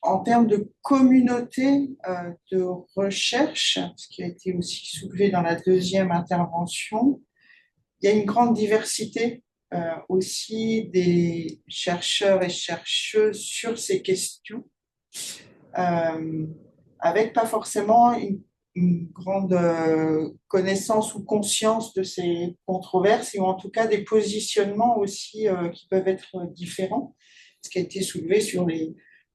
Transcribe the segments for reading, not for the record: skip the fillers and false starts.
en termes de communauté de recherche, ce qui a été aussi soulevé dans la deuxième intervention, il y a une grande diversité aussi des chercheurs et chercheuses sur ces questions, euh, avec pas forcément une grande connaissance ou conscience de ces controverses, ou en tout cas des positionnements aussi qui peuvent être différents, ce qui a été soulevé sur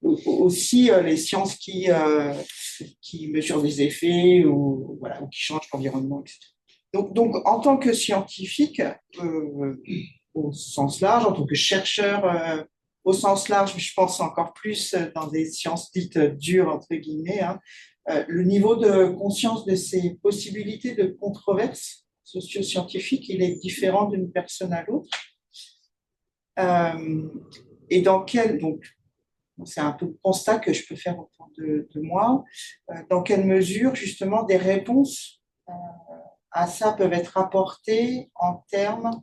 aussi les sciences qui mesurent des effets ou, voilà, ou qui changent l'environnement, etc. Donc, en tant que scientifique, au sens large, en tant que chercheur au sens large, je pense encore plus dans des sciences dites dures, entre guillemets, hein, le niveau de conscience de ces possibilités de controverses socio-scientifiques, il est différent d'une personne à l'autre. Euh, et dans quel, donc, c'est un peu le constat que je peux faire autour de moi, dans quelle mesure, justement, des réponses à ça peuvent être apportées en termes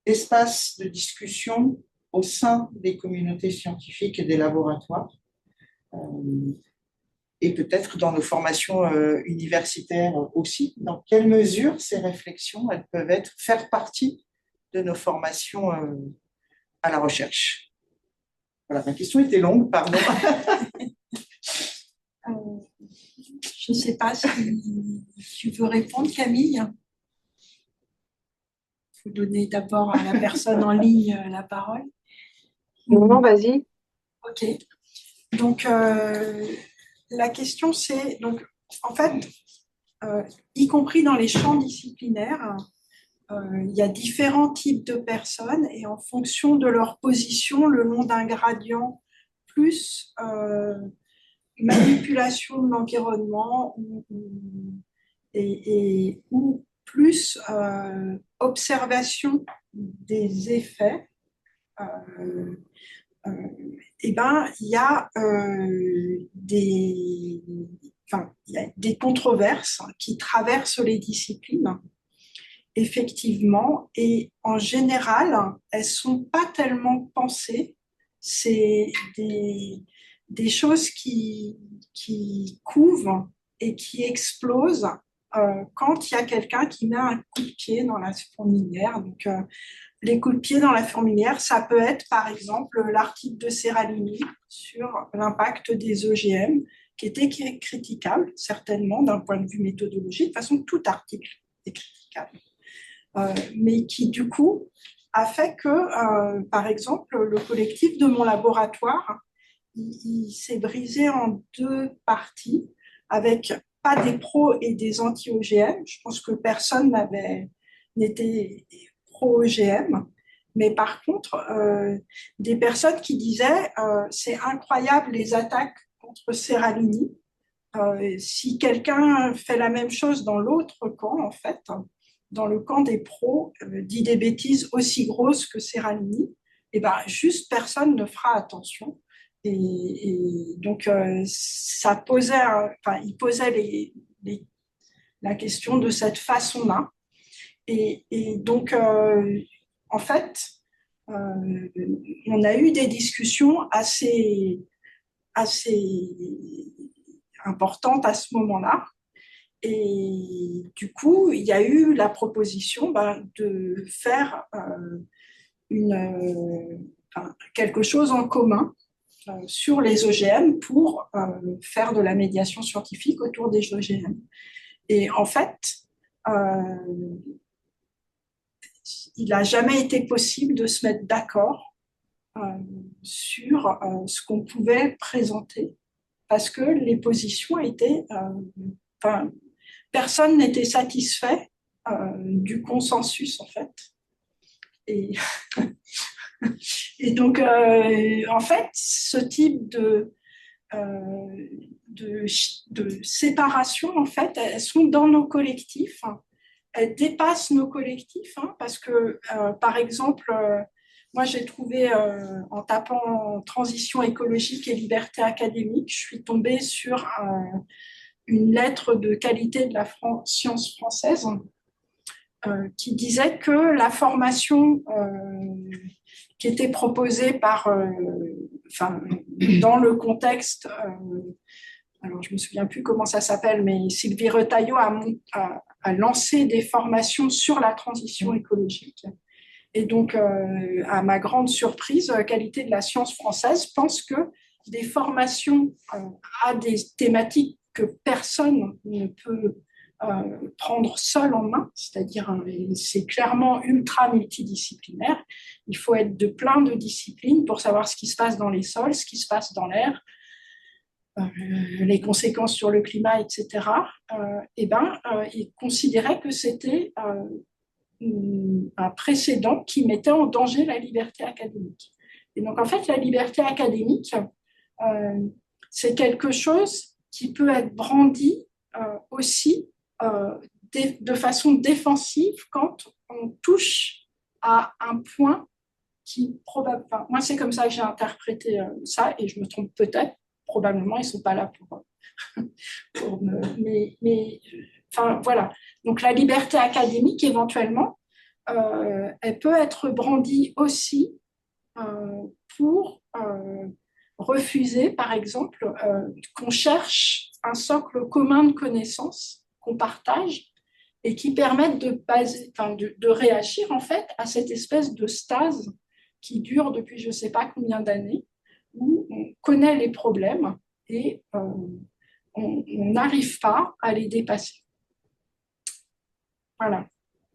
d'espace de discussion au sein des communautés scientifiques et des laboratoires, et peut-être dans nos formations universitaires aussi. Dans quelle mesure ces réflexions elles peuvent faire partie de nos formations à la recherche? Voilà, ma question était longue, pardon. Je ne sais pas si tu veux répondre, Camille. Il faut donner d'abord à la personne en ligne la parole. Non, vas-y. Ok. Donc, la question, c'est, donc, en fait, y compris dans les champs disciplinaires, il y a différents types de personnes et en fonction de leur position le long d'un gradient, plus manipulation de l'environnement ou plus observation des effets, et ben, il y a il y a des controverses qui traversent les disciplines, effectivement, et en général, elles ne sont pas tellement pensées. C'est des choses qui couvent et qui explosent quand il y a quelqu'un qui met un coup de pied dans la fourmilière. Donc, les coups de pied dans la fourmilière, ça peut être par exemple l'article de Seralini sur l'impact des OGM, qui était critiquable, certainement, d'un point de vue méthodologique. De toute façon, tout article est critiquable. Mais qui, du coup, a fait que, par exemple, le collectif de mon laboratoire, il s'est brisé en deux parties, avec pas des pros et des anti-OGM. Je pense que personne n'était pro-OGM. Mais par contre, des personnes qui disaient c'est incroyable les attaques contre Seralini. Si quelqu'un fait la même chose dans l'autre camp, en fait, dans le camp des pros, dit des bêtises aussi grosses que Seralini, et ben, juste personne ne fera attention. Et donc, ça posait, enfin, il posait la question de cette façon-là. Et donc, en fait, on a eu des discussions assez importantes à ce moment-là. Et du coup, il y a eu la proposition de faire quelque chose en commun sur les OGM pour faire de la médiation scientifique autour des OGM. Et en fait, il n'a jamais été possible de se mettre d'accord sur ce qu'on pouvait présenter parce que les positions étaient... personne n'était satisfait du consensus, en fait. Et, et donc, en fait, ce type de séparation, en fait, elles sont dans nos collectifs. Elles dépassent nos collectifs, hein, parce que, par exemple, moi, j'ai trouvé, en tapant transition écologique et liberté académique, je suis tombée sur une lettre de qualité de la science française qui disait que la formation qui était proposée par enfin, dans le contexte, alors je ne me souviens plus comment ça s'appelle, mais Sylvie Retailleau a lancé des formations sur la transition écologique. Et donc, à ma grande surprise, Qualité de la science française pense que des formations à des thématiques que personne ne peut prendre seul en main, c'est-à-dire c'est clairement ultra multidisciplinaire. Il faut être de plein de disciplines pour savoir ce qui se passe dans les sols, ce qui se passe dans l'air, les conséquences sur le climat, etc. Il considérait que c'était un précédent qui mettait en danger la liberté académique. Et donc, en fait, la liberté académique, c'est quelque chose qui peut être brandi aussi de façon défensive quand on touche à un point qui probablement... Enfin, moi, c'est comme ça que j'ai interprété ça, et je me trompe peut-être. Probablement, ils ne sont pas là pour me... Mais enfin, voilà. Donc, la liberté académique, éventuellement, elle peut être brandie aussi pour refuser, par exemple, qu'on cherche un socle commun de connaissances qu'on partage et qui permettent de réagir en fait à cette espèce de stase qui dure depuis je ne sais pas combien d'années, où on connaît les problèmes et on n'arrive pas à les dépasser. Voilà.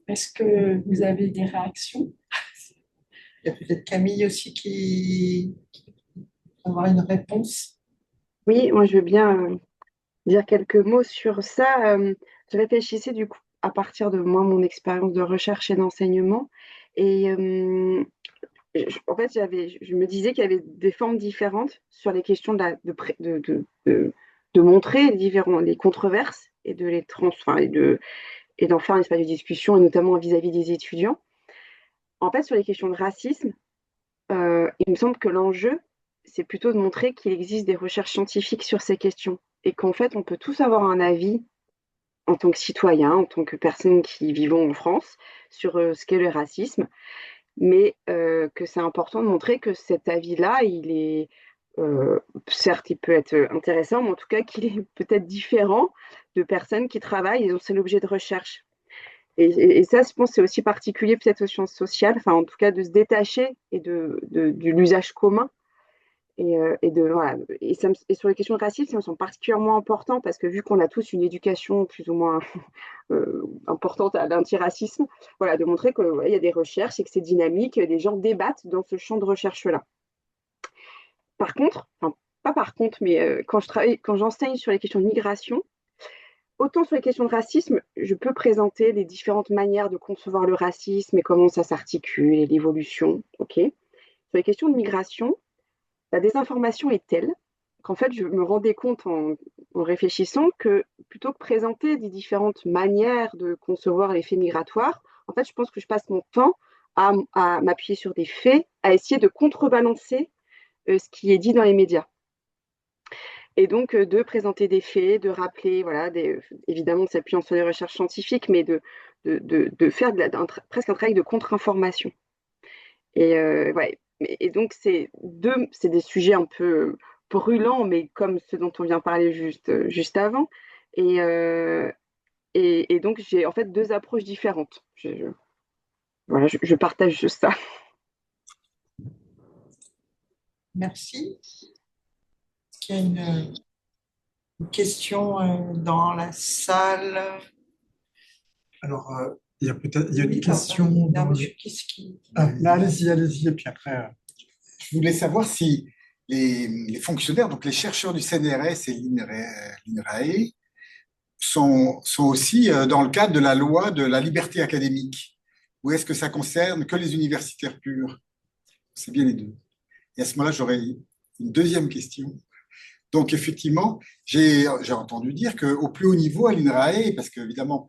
Est-ce que vous avez des réactions? Il y a peut-être Camille aussi qui va avoir une réponse. Oui, moi je veux bien dire quelques mots sur ça. Je réfléchissais du coup à partir de moi, mon expérience de recherche et d'enseignement. Et en fait, je me disais qu'il y avait des formes différentes sur les questions de montrer les controverses et de les enfin, et d'en faire un espace de discussion, et notamment vis-à-vis des étudiants. En fait, sur les questions de racisme, il me semble que l'enjeu, c'est plutôt de montrer qu'il existe des recherches scientifiques sur ces questions et qu'en fait, on peut tous avoir un avis en tant que citoyen, en tant que personne qui vivons en France, sur ce qu'est le racisme, mais que c'est important de montrer que cet avis-là, il est, certes, il peut être intéressant, mais en tout cas qu'il est peut-être différent de personnes qui travaillent et dont c'est l'objet de recherche. Et ça, je pense, c'est aussi particulier peut-être aux sciences sociales, enfin en tout cas de se détacher et de l'usage commun. Voilà. Et sur les questions de racisme, elles sont particulièrement importantes parce que vu qu'on a tous une éducation plus ou moins importante à l'antiracisme, voilà, de montrer qu'il ouais, y a des recherches et que c'est dynamique, des gens débattent dans ce champ de recherche-là. Par contre, enfin, pas par contre, mais quand j'enseigne sur les questions de migration, autant sur les questions de racisme, je peux présenter les différentes manières de concevoir le racisme et comment ça s'articule et l'évolution. Ok. Sur les questions de migration, la désinformation est telle qu'en fait, je me rendais compte en réfléchissant que plutôt que présenter des différentes manières de concevoir les faits migratoires, en fait, je pense que je passe mon temps à m'appuyer sur des faits, à essayer de contrebalancer ce qui est dit dans les médias. Et donc, de présenter des faits, de rappeler, voilà, évidemment, de s'appuyant sur les recherches scientifiques, mais de faire presque un travail de contre-information. Et, ouais. Et donc, c'est des sujets un peu brûlants, mais comme ceux dont on vient parler juste avant. Et, donc, j'ai en fait deux approches différentes. Voilà, je partage juste ça. Merci. Est-ce qu'il y a une question dans la salle? Alors, il y a une Oui, question. il y a monsieur Kiski. Ah, là, allez-y, et puis après. Je voulais savoir si les fonctionnaires, donc les chercheurs du CNRS et l'INRAE, sont aussi dans le cadre de la loi de la liberté académique, ou est-ce que ça concerne que les universitaires purs? C'est bien les deux. Et à ce moment-là, j'aurais une deuxième question. Donc, effectivement, j'ai entendu dire qu'au plus haut niveau, à l'INRAE, parce qu'évidemment,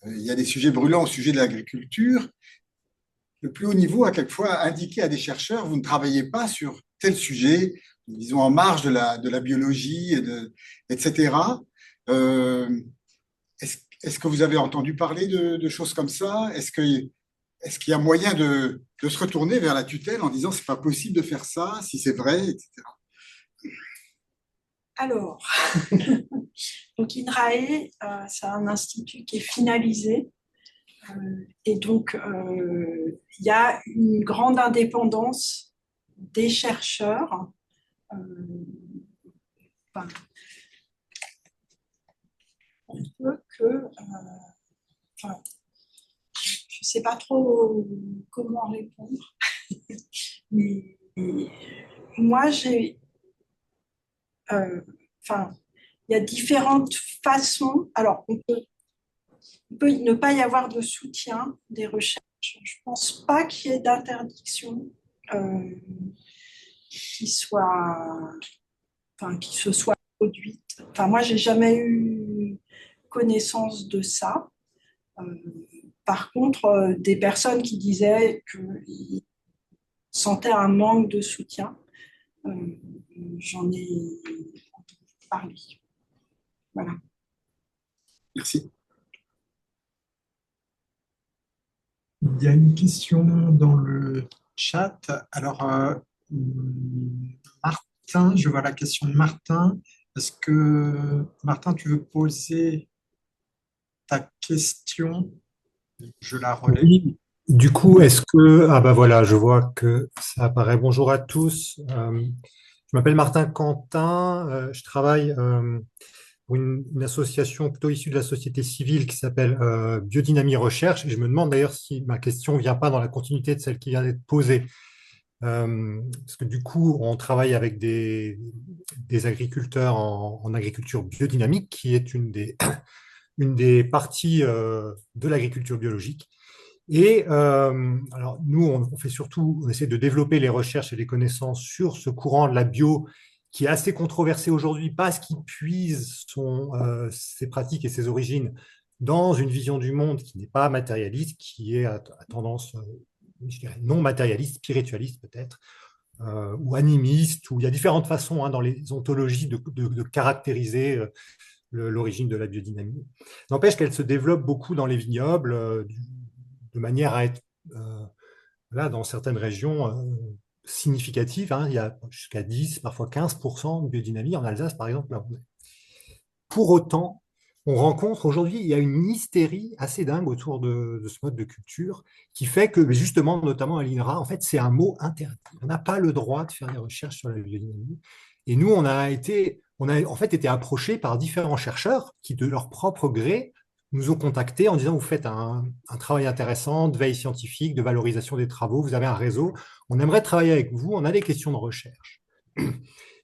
il y a des sujets brûlants au sujet de l'agriculture, le plus haut niveau a quelquefois indiqué à des chercheurs, vous ne travaillez pas sur tel sujet, disons en marge de la biologie, etc. Est-ce que vous avez entendu parler de choses comme ça? Est-ce que est-ce qu'il y a moyen de se retourner vers la tutelle en disant c'est pas possible de faire ça, si c'est vrai, etc. Alors, donc INRAE, c'est un institut qui est finalisé. Et donc, il y a une grande indépendance des chercheurs. Enfin, on peut que, enfin, je ne sais pas trop comment répondre, mais moi, enfin, il y a différentes façons. Alors, il peut ne pas y avoir de soutien des recherches. Je ne pense pas qu'il y ait d'interdiction qui qui se soit produite. Enfin, moi, j'ai jamais eu connaissance de ça. Par contre, des personnes qui disaient qu'ils sentaient un manque de soutien, j'en ai parlé. Voilà. Merci. Il y a une question dans le chat. Alors, Martin, je vois la question de Martin. Est-ce que, Martin, tu veux poser ta question? Je la relais. Oui, du coup, est-ce que... Ah bah voilà, je vois que ça apparaît. Bonjour à tous. Je m'appelle Martin Quentin. Je travaille pour une association plutôt issue de la société civile qui s'appelle Biodynamie Recherche. Et je me demande d'ailleurs si ma question ne vient pas dans la continuité de celle qui vient d'être posée. Parce que du coup, on travaille avec des agriculteurs en agriculture biodynamique, qui est une des parties de l'agriculture biologique. Et alors nous, on fait surtout, on essaie de développer les recherches et les connaissances sur ce courant de la bio qui est assez controversé aujourd'hui parce qu'il puise ses pratiques et ses origines dans une vision du monde qui n'est pas matérialiste, qui est à tendance, je dirais, non matérialiste, spiritualiste peut-être, ou animiste, où il y a différentes façons dans les ontologies de caractériser l'origine de la biodynamie. N'empêche qu'elle se développe beaucoup dans les vignobles, de manière à être, là, dans certaines régions significatives, il y a jusqu'à 10, parfois 15% de biodynamie. En Alsace, par exemple, là, pour autant, on rencontre aujourd'hui, il y a une hystérie assez dingue autour de ce mode de culture qui fait que, justement, notamment à l'INRA, en fait, c'est un mot interdit. On n'a pas le droit de faire des recherches sur la biodynamie. Et nous, on a en fait été approchés par différents chercheurs qui, de leur propre gré, nous ont contactés en disant, vous faites un travail intéressant de veille scientifique, de valorisation des travaux, vous avez un réseau, on aimerait travailler avec vous, on a des questions de recherche.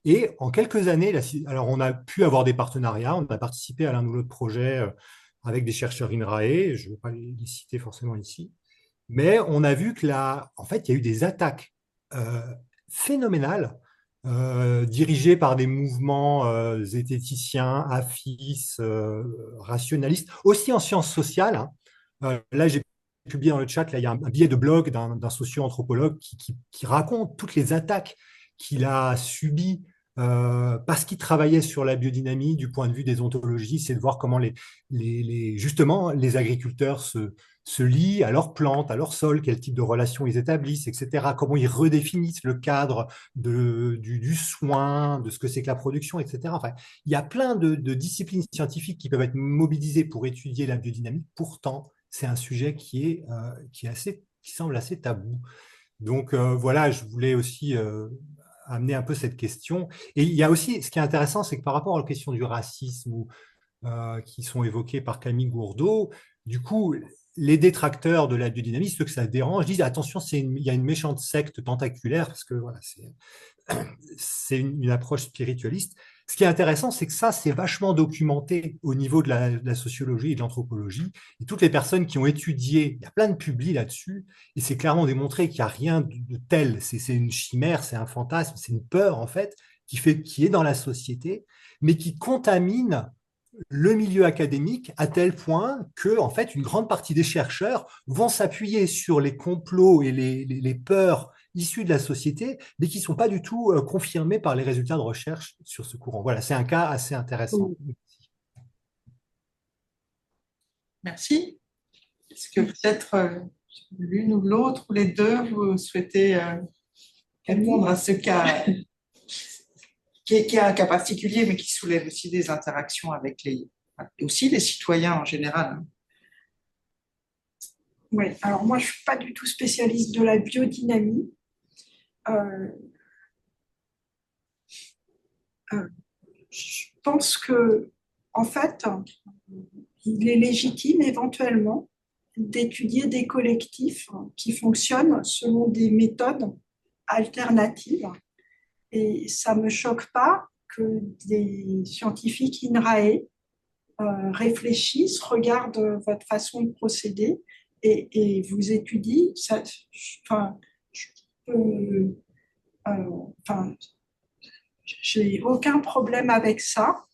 Et en quelques années, alors on a pu avoir des partenariats, on a participé à l'un ou l'autre projet avec des chercheurs INRAE, je ne vais pas les citer forcément ici, mais on a vu que là, en fait, il y a eu des attaques phénoménales dirigées par des mouvements zététiciens, affis, rationalistes, aussi en sciences sociales. Là, j'ai publié dans le chat, là, il y a un billet de blog d'un socio-anthropologue qui raconte toutes les attaques qu'il a subies parce qu'il travaillait sur la biodynamie du point de vue des ontologies, c'est de voir comment justement les agriculteurs se lient à leurs plantes, à leur sol, quel type de relations ils établissent, etc., comment ils redéfinissent le cadre du soin, de ce que c'est que la production, etc. Enfin, il y a plein de disciplines scientifiques qui peuvent être mobilisées pour étudier la biodynamie. Pourtant, c'est un sujet qui semble assez tabou. Donc voilà, je voulais aussi amener un peu cette question. Et il y a aussi, ce qui est intéressant, c'est que par rapport aux questions du racisme qui sont évoquées par Camille Gourdeau, du coup, les détracteurs de la biodynamie, ceux que ça dérange, disent attention, il y a une méchante secte tentaculaire, parce que voilà, c'est une approche spiritualiste. Ce qui est intéressant, c'est que ça, c'est vachement documenté au niveau de la sociologie et de l'anthropologie. Et toutes les personnes qui ont étudié, il y a plein de publis là-dessus, et c'est clairement démontré qu'il n'y a rien de tel. C'est une chimère, c'est un fantasme, c'est une peur, en fait, qui est dans la société, mais qui contamine le milieu académique à tel point que, en fait, une grande partie des chercheurs vont s'appuyer sur les complots et les peurs issues de la société, mais qui ne sont pas du tout confirmés par les résultats de recherche sur ce courant. Voilà, c'est un cas assez intéressant. Merci. Est-ce que peut-être l'une ou l'autre, ou les deux, vous souhaitez répondre à ce cas qui est un cas particulier, mais qui soulève aussi des interactions avec et aussi les citoyens en général. Oui, alors moi, je ne suis pas du tout spécialiste de la biodynamie. Euh, je pense que, en fait, il est légitime éventuellement d'étudier des collectifs qui fonctionnent selon des méthodes alternatives. Et ça ne me choque pas que des scientifiques INRAE réfléchissent, regardent votre façon de procéder et vous étudient. Ça, enfin, je peux, enfin, j'ai aucun problème avec ça.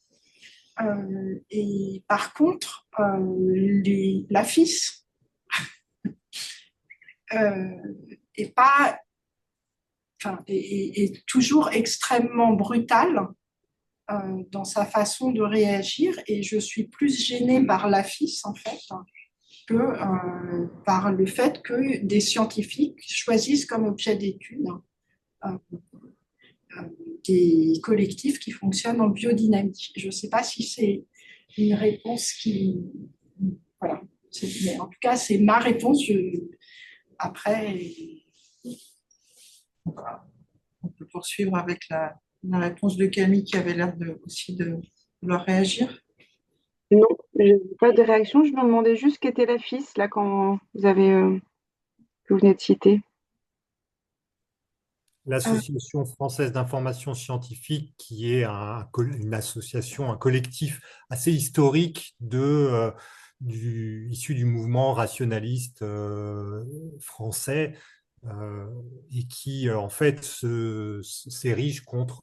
Et par contre, la FIS est pas, est toujours extrêmement brutale dans sa façon de réagir, et je suis plus gênée par la FIS en fait que par le fait que des scientifiques choisissent comme objet d'étude euh, euh, des collectifs qui fonctionnent en biodynamique. Je ne sais pas si c'est une réponse qui... Voilà. Mais en tout cas, c'est ma réponse. Après, On peut poursuivre avec la réponse de Camille qui avait l'air aussi de vouloir réagir. Non, je n'ai pas de réaction. Je me demandais juste qu'était la FIS, là, quand vous avez, que vous venez de citer. L'Association française d'information scientifique, qui est une association, un collectif assez historique issu du mouvement rationaliste français, et qui en fait s'érige contre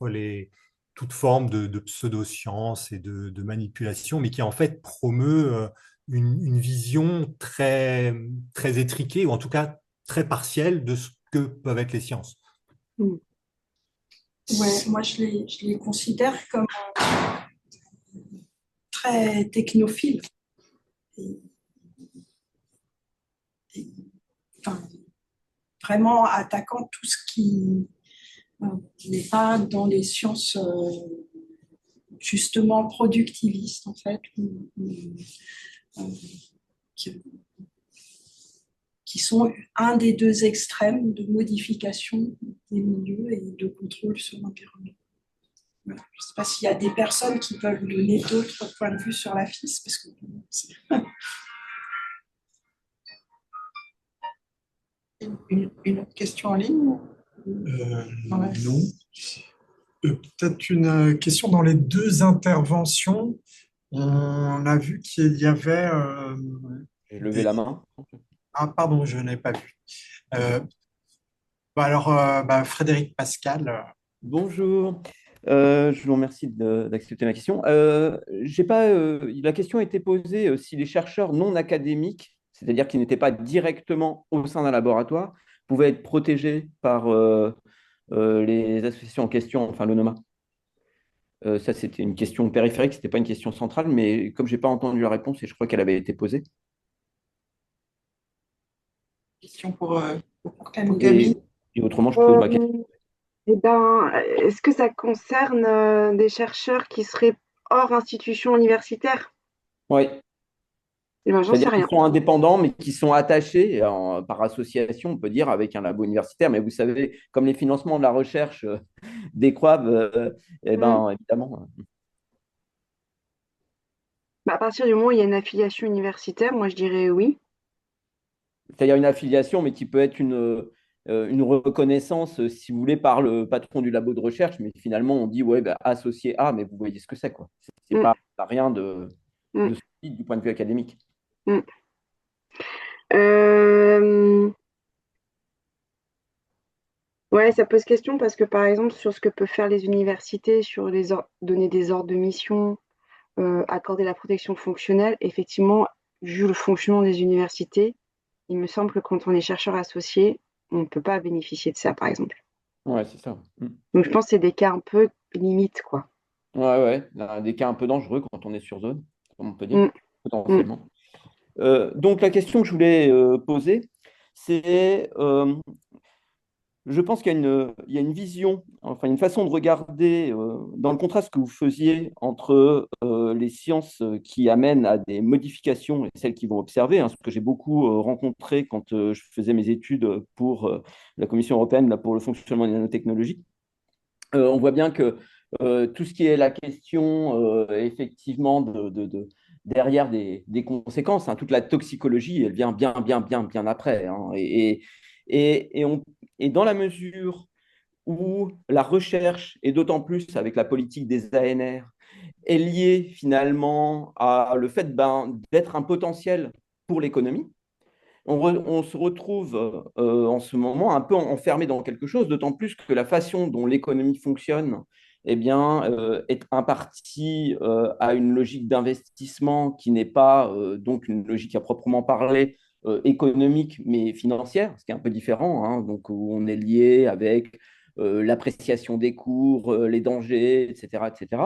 toute forme de pseudoscience et de manipulation, mais qui en fait promeut une vision très, très étriquée, ou en tout cas très partielle de ce que peuvent être les sciences. ouais, moi, je les considère comme très technophiles. Et, et, enfin, vraiment attaquant tout ce qui n'est pas dans les sciences justement productivistes, en fait, euh, qui, qui sont un des deux extrêmes de modification des milieux et de contrôle sur l'environnement. Voilà. Je ne sais pas s'il y a des personnes qui peuvent donner d'autres points de vue sur la FIS, parce que Une autre question en ligne? Non. Peut-être une question dans les deux interventions. On a vu qu'il y avait J'ai levé la main. Ah, pardon, je n'ai pas vu. Frédéric Pascal. Bonjour. Je vous remercie d'accepter ma question. J'ai pas, la question a été posée si les chercheurs non académiques, c'est-à-dire qui n'étaient pas directement au sein d'un laboratoire, pouvaient être protégés par les associations en question, enfin l'ONOMA. Ça, c'était une question périphérique, ce n'était pas une question centrale, mais comme je n'ai pas entendu la réponse et je crois qu'elle avait été posée. Question pour Camille. Et autrement, je pose ma question. Eh ben, est-ce que ça concerne des chercheurs qui seraient hors institution universitaire? Oui. Eh ben, j'en sais C'est-à-dire rien. qu'ils sont indépendants, mais qui sont attachés par association, on peut dire, avec un labo universitaire. Mais vous savez, comme les financements de la recherche décroîtent, eh ben, évidemment. Bah, à partir du moment où il y a une affiliation universitaire, moi je dirais oui. C'est-à-dire une affiliation, mais qui peut être une reconnaissance, si vous voulez, par le patron du labo de recherche. Mais finalement, on dit, ouais, bah, associé à, mais vous voyez ce que c'est, quoi. C'est Mm. pas, ça n'a rien de Mm. solide du point de vue académique. Mm. Euh, Ouais, ça pose question parce que par exemple, sur ce que peuvent faire les universités, sur donner des ordres de mission, accorder la protection fonctionnelle, effectivement, vu le fonctionnement des universités, il me semble que quand on est chercheur associé, on ne peut pas bénéficier de ça, par exemple. Ouais, c'est ça. Donc je pense que c'est des cas un peu limites, quoi. Ouais, ouais. Des cas un peu dangereux quand on est sur zone, comme on peut dire, Mm, mm, potentiellement. Donc, la question que je voulais poser, c'est je pense qu'il y a une vision, enfin une façon de regarder, dans le contraste que vous faisiez entre les sciences qui amènent à des modifications et celles qui vont observer, hein, ce que j'ai beaucoup rencontré quand je faisais mes études pour la Commission européenne là, pour le fonctionnement des nanotechnologies. On voit bien que tout ce qui est la question, effectivement, derrière des conséquences, hein, toute la toxicologie, elle vient bien après, hein, et dans la mesure où la recherche, et d'autant plus avec la politique des ANR, est liée finalement à le fait d'être un potentiel pour l'économie, on se retrouve en ce moment un peu enfermé dans quelque chose, d'autant plus que la façon dont l'économie fonctionne eh bien, est impartie à une logique d'investissement qui n'est pas donc une logique à proprement parler économique, mais financière, ce qui est un peu différent, hein, donc où on est lié avec l'appréciation des cours, les dangers, etc., etc.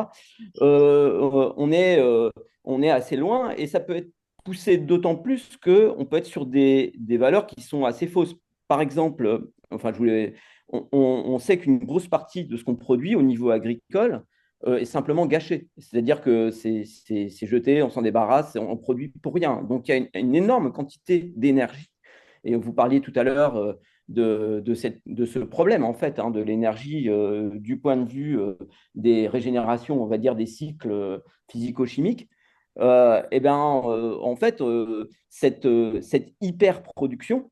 On est assez loin et ça peut être poussé d'autant plus qu'on peut être sur des valeurs qui sont assez fausses. Par exemple, enfin, on sait qu'une grosse partie de ce qu'on produit au niveau agricole est simplement gâché. C'est-à-dire que c'est jeté, on s'en débarrasse, on produit pour rien. Donc il y a une énorme quantité d'énergie. Et vous parliez tout à l'heure de ce problème, en fait, hein, de l'énergie du point de vue des régénérations, on va dire, des cycles physico-chimiques. En fait, cette hyper-production,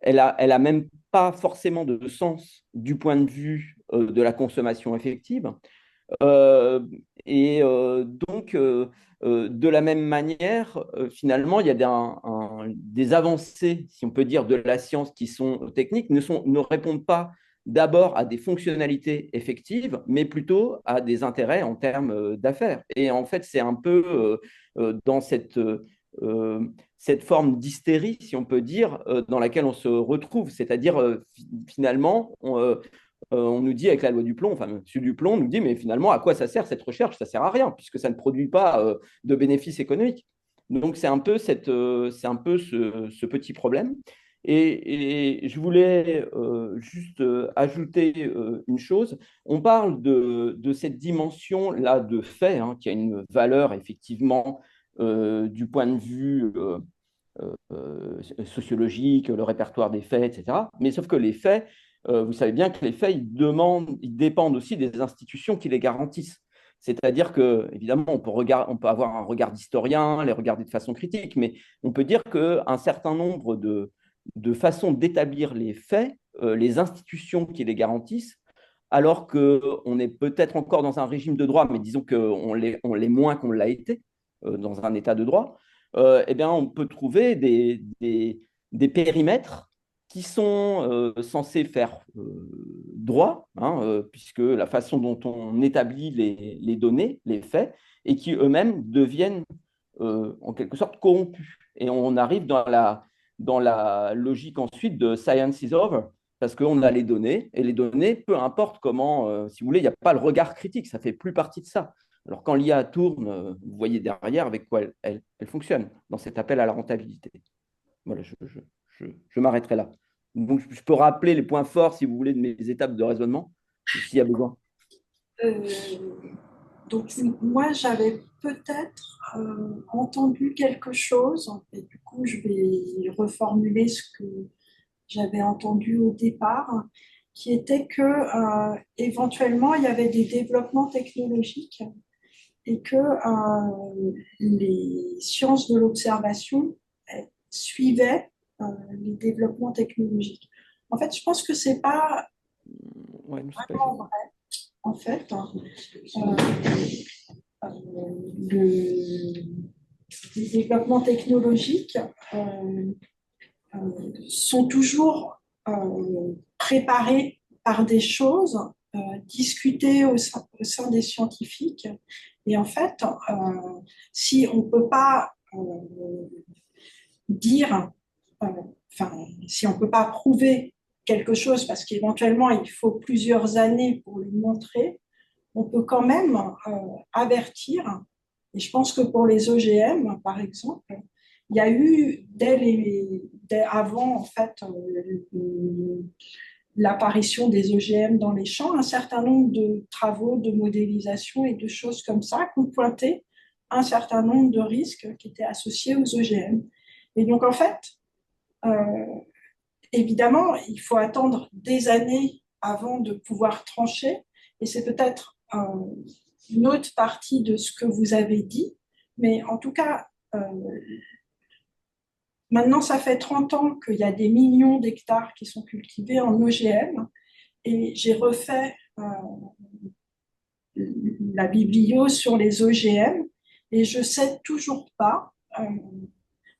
elle a même pas forcément de sens du point de vue de la consommation effective. Euh, de la même manière, finalement, il y a des avancées, si on peut dire, de la science qui sont techniques, ne répondent pas d'abord à des fonctionnalités effectives, mais plutôt à des intérêts en termes d'affaires. Et en fait, c'est un peu dans cette forme d'hystérie, si on peut dire, dans laquelle on se retrouve. C'est-à-dire, finalement, on nous dit avec la loi du plomb, enfin, M. Duplomb nous dit, mais finalement, à quoi ça sert cette recherche? Ça ne sert à rien, puisque ça ne produit pas de bénéfices économiques. Donc, c'est un peu, ce petit problème. Et je voulais juste ajouter une chose. On parle de cette dimension-là de fait, hein, qui a une valeur effectivement du point de vue sociologique, le répertoire des faits, etc. Mais sauf que les faits, vous savez bien que les faits, ils dépendent aussi des institutions qui les garantissent. C'est-à-dire que, évidemment, on peut avoir un regard d'historien, les regarder de façon critique, mais on peut dire qu'un certain nombre de façons d'établir les faits, les institutions qui les garantissent, alors qu'on est peut-être encore dans un régime de droit, mais disons qu'on l'est moins qu'on l'a été dans un état de droit, eh bien, on peut trouver des périmètres qui sont censés faire droit, hein, puisque la façon dont on établit les données, les faits, et qui eux-mêmes deviennent en quelque sorte corrompus. Et on arrive dans la logique ensuite de science is over, parce qu'on a les données, et les données, peu importe comment, si vous voulez, il n'y a pas le regard critique, ça ne fait plus partie de ça. Alors quand l'IA tourne, vous voyez derrière avec quoi elle fonctionne, dans cet appel à la rentabilité. Voilà, je m'arrêterai là. Donc je peux rappeler les points forts, si vous voulez, de mes étapes de raisonnement, s'il y a besoin. Euh, donc, moi, j'avais peut-être entendu quelque chose, et du coup, je vais reformuler ce que j'avais entendu au départ, qui était que éventuellement, il y avait des développements technologiques et que les sciences de l'observation suivaient les développements technologiques. En fait, je pense que c'est pas Ouais, c'est pas vraiment vrai. En fait, les développements technologiques sont toujours préparés par des choses discutées au sein des scientifiques. Et en fait, si on ne peut pas dire, si on ne peut pas prouver quelque chose, parce qu'éventuellement, il faut plusieurs années pour le montrer, on peut quand même avertir. Et je pense que pour les OGM, par exemple, il y a eu, avant en fait, l'apparition des OGM dans les champs, un certain nombre de travaux de modélisation et de choses comme ça qui ont pointé un certain nombre de risques qui étaient associés aux OGM. Et donc, en fait, évidemment, il faut attendre des années avant de pouvoir trancher, et c'est peut-être une autre partie de ce que vous avez dit, mais en tout cas, maintenant, ça fait 30 ans qu'il y a des millions d'hectares qui sont cultivés en OGM, et j'ai refait la biblio sur les OGM, et je ne sais toujours pas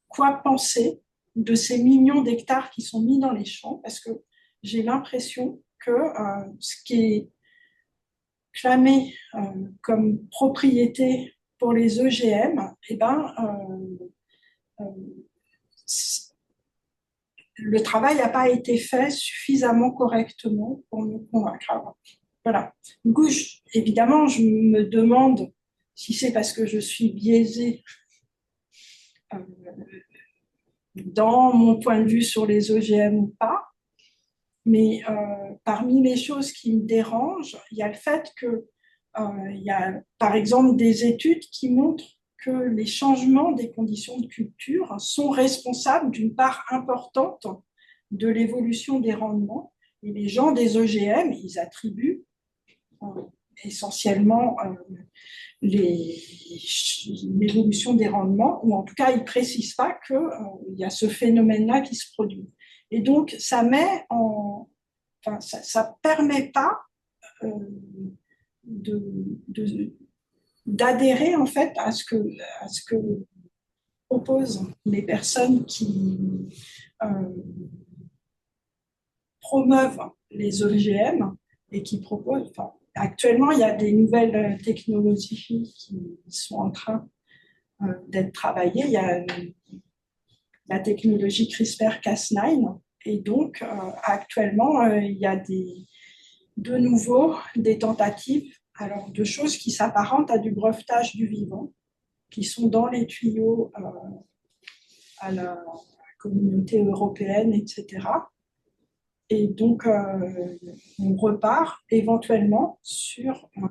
quoi penser de ces millions d'hectares qui sont mis dans les champs, parce que j'ai l'impression que ce qui est clamé comme propriété pour les OGM, eh ben, le travail n'a pas été fait suffisamment correctement pour me convaincre. Alors, voilà. Du coup, évidemment, je me demande si c'est parce que je suis biaisée dans mon point de vue sur les OGM ou pas. Mais parmi les choses qui me dérangent, il y a le fait que il y a par exemple des études qui montrent que les changements des conditions de culture sont responsables d'une part importante de l'évolution des rendements. Et les gens des OGM, ils attribuent essentiellement l'évolution des rendements, ou en tout cas, ils ne précisent pas qu'il y a ce phénomène-là qui se produit. Et donc, ça met enfin, ça permet pas d'adhérer en fait à ce que proposent les personnes qui promeuvent les OGM et qui proposent. Enfin, actuellement, il y a des nouvelles technologies qui sont en train d'être travaillées. Il y a la technologie CRISPR-Cas9 et donc actuellement, il y a de nouveau des tentatives alors, de choses qui s'apparentent à du brevetage du vivant, qui sont dans les tuyaux à la communauté européenne, etc. Et donc, on repart éventuellement sur un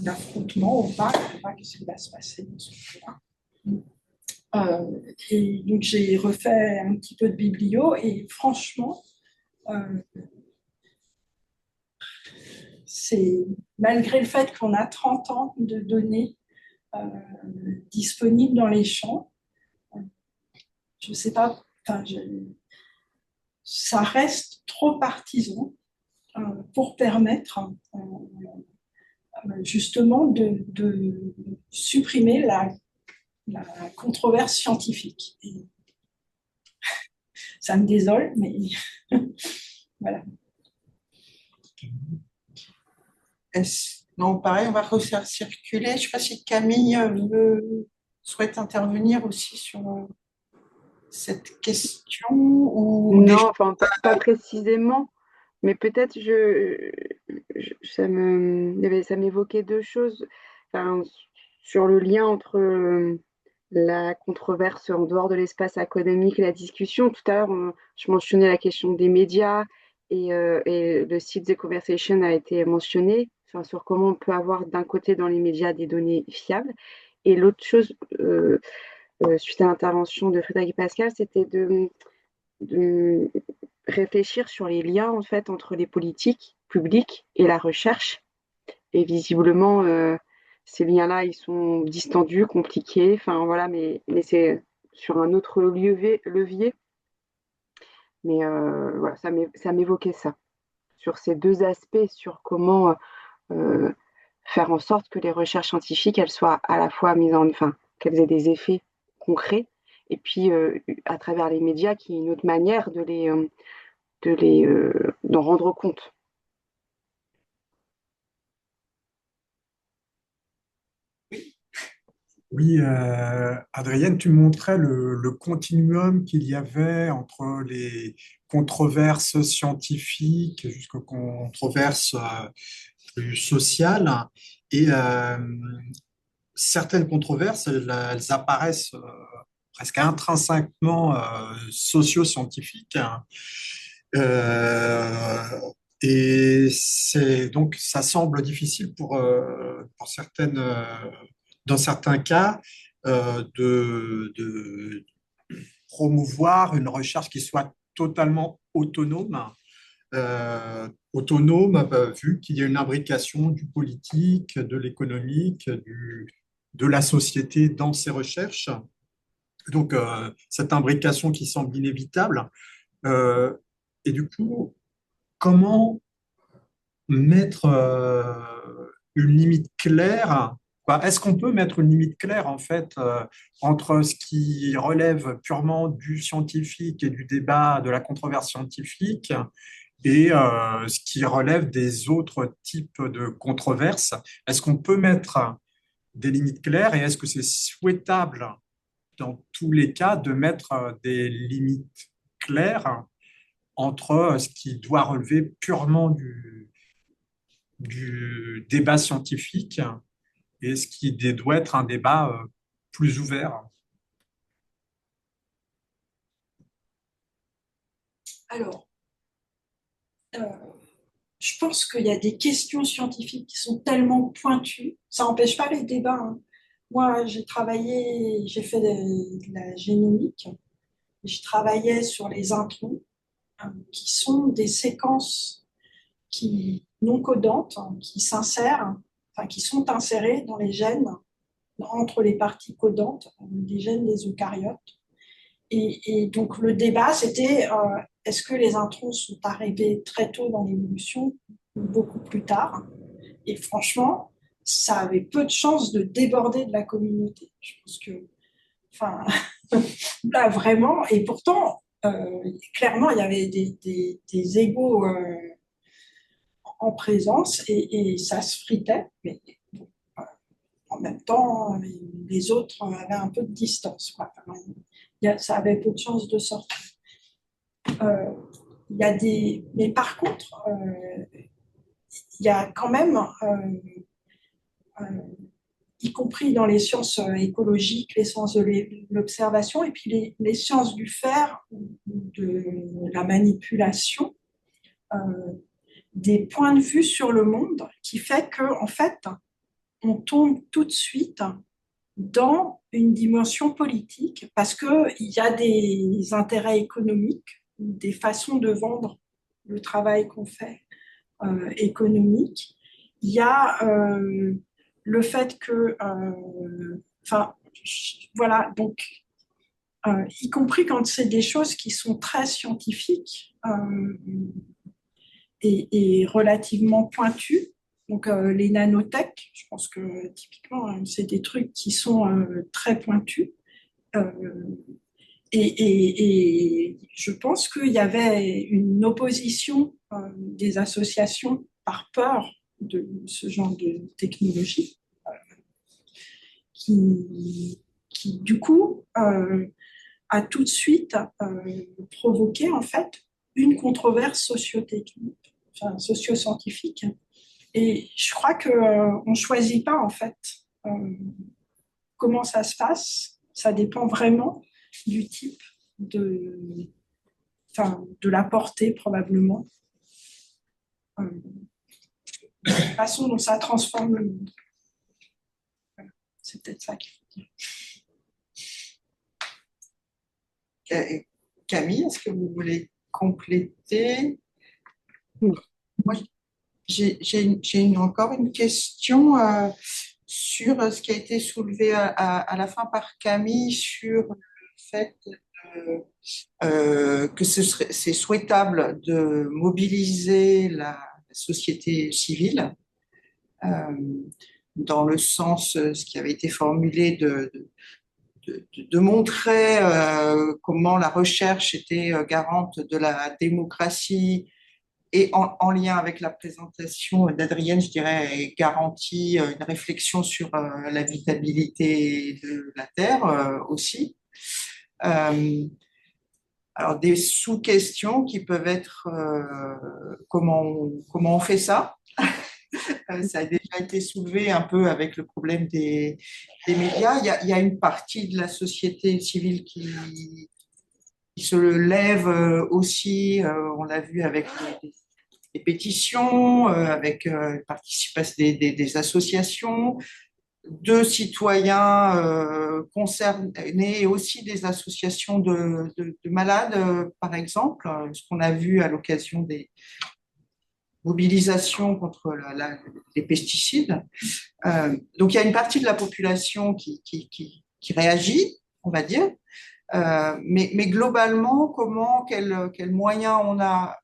affrontement au parc. On ne sait pas ce qui va se passer dans ce cas-là. Et donc, j'ai refait un petit peu de biblio et franchement, c'est malgré le fait qu'on a 30 ans de données disponibles dans les champs, je ne sais pas, ça reste trop partisan pour permettre justement de supprimer la controverse scientifique. Et ça me désole, mais voilà. Non, pareil, on va refaire circuler. Je ne sais pas si Camille souhaite intervenir aussi sur cette question ou Non, enfin, pas précisément, mais peut-être ça m'évoquait deux choses. Enfin, sur le lien entre la controverse en dehors de l'espace académique et la discussion. Tout à l'heure, je mentionnais la question des médias et le site The Conversation a été mentionné, enfin, sur comment on peut avoir d'un côté dans les médias des données fiables. Et l'autre chose, suite à l'intervention de Frédéric Pascal, c'était de réfléchir sur les liens en fait entre les politiques publiques et la recherche. Et visiblement, ces liens-là, ils sont distendus, compliqués. Enfin voilà, mais c'est sur un autre levier. Mais voilà, ça m'évoquait ça sur ces deux aspects, sur comment faire en sorte que les recherches scientifiques, elles soient à la fois enfin, qu'elles aient des effets concrets, et puis à travers les médias, qui est une autre manière d'en rendre compte. Oui, Adrienne, tu montrais le continuum qu'il y avait entre les controverses scientifiques jusqu'aux controverses plus sociales. Et certaines controverses, elles apparaissent presque intrinsèquement socio-scientifiques. Euh, et donc, ça semble difficile pour dans certains cas, de promouvoir une recherche qui soit totalement vu qu'il y a une imbrication du politique, de l'économique, de la société dans ces recherches. Donc, cette imbrication qui semble inévitable. Euh, et du coup, comment mettre une limite claire? Est-ce qu'on peut mettre une limite claire, en fait, entre ce qui relève purement du scientifique et du débat, de la controverse scientifique, et ce qui relève des autres types de controverses? Est-ce qu'on peut mettre des limites claires et est-ce que c'est souhaitable dans tous les cas de mettre des limites claires entre ce qui doit relever purement du débat scientifique et ce qui doit être un débat plus ouvert? Alors, euh, je pense qu'il y a des questions scientifiques qui sont tellement pointues, ça n'empêche pas les débats, hein. Moi, j'ai fait de la génomique, et je travaillais sur les introns, qui sont des séquences non codantes, qui s'insèrent, enfin, qui sont insérées dans les gènes, entre les parties codantes des gènes des eucaryotes. Et donc, le débat, c'était est-ce que les introns sont arrivés très tôt dans l'évolution ou beaucoup plus tard? Et franchement, ça avait peu de chances de déborder de la communauté. Je pense que, enfin, là, vraiment, et pourtant, clairement, il y avait des égos en présence et ça se fritait, mais bon, en même temps, les autres avaient un peu de distance, quoi. Enfin, ça avait peu de chances de sortir. Euh, il y a mais par contre, il y a quand même, euh, y compris dans les sciences écologiques, les sciences de l'observation et puis les sciences du faire ou de la manipulation, euh, des points de vue sur le monde qui fait que en fait, on tombe tout de suite dans une dimension politique parce qu'il y a des intérêts économiques, des façons de vendre le travail qu'on fait économique. Il y a le fait que, enfin, voilà, donc, y compris quand c'est des choses qui sont très scientifiques et relativement pointues. Donc, les nanotech, je pense que typiquement, c'est des trucs qui sont très pointus. Euh, et je pense qu'il y avait une opposition des associations par peur de ce genre de technologie qui du coup, a tout de suite provoqué en fait une controverse sociotechnique, enfin, socio-scientifique. Et je crois qu'on ne choisit pas en fait comment ça se passe. Ça dépend vraiment du type de la portée probablement, de la façon dont ça transforme le monde. Voilà. C'est peut-être ça qu'il faut dire. Camille, est-ce que vous voulez compléter? Oui. Moi, j'ai encore une question sur ce qui a été soulevé à la fin par Camille sur le fait que c'est souhaitable de mobiliser la société civile euh, dans le sens, ce qui avait été formulé de montrer comment la recherche était garante de la démocratie et en lien avec la présentation d'Adrienne, je dirais, garantit une réflexion sur l'habitabilité de la Terre aussi. Alors, des sous-questions qui peuvent être comment on fait ça? Ça a déjà été soulevé un peu avec le problème des médias. Il y a une partie de la société civile qui se lève aussi. On l'a vu avec des pétitions, avec participation des associations, de citoyens concernés et aussi des associations de malades, par exemple, ce qu'on a vu à l'occasion des mobilisations contre les pesticides. Donc il y a une partie de la population qui réagit, on va dire, mais globalement, quels moyens on a,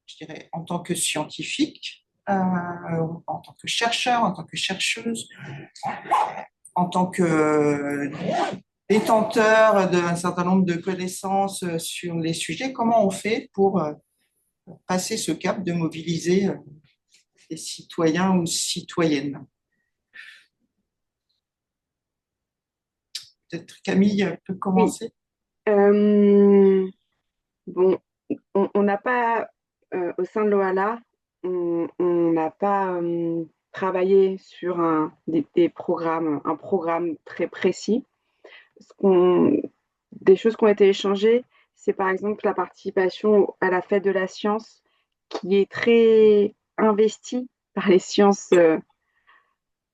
je dirais, en tant que scientifique, en tant que chercheur, en tant que chercheuse, en tant que détenteur d'un certain nombre de connaissances sur les sujets, comment on fait pour passer ce cap de mobiliser les citoyens ou citoyennes? Peut-être Camille peut Oui. commencer. Bon, on n'a pas, au sein de l'OALA, on n'a pas travaillé sur des programmes, un programme très précis. Des choses qui ont été échangées, c'est par exemple la participation à la fête de la science, qui est très investie par les sciences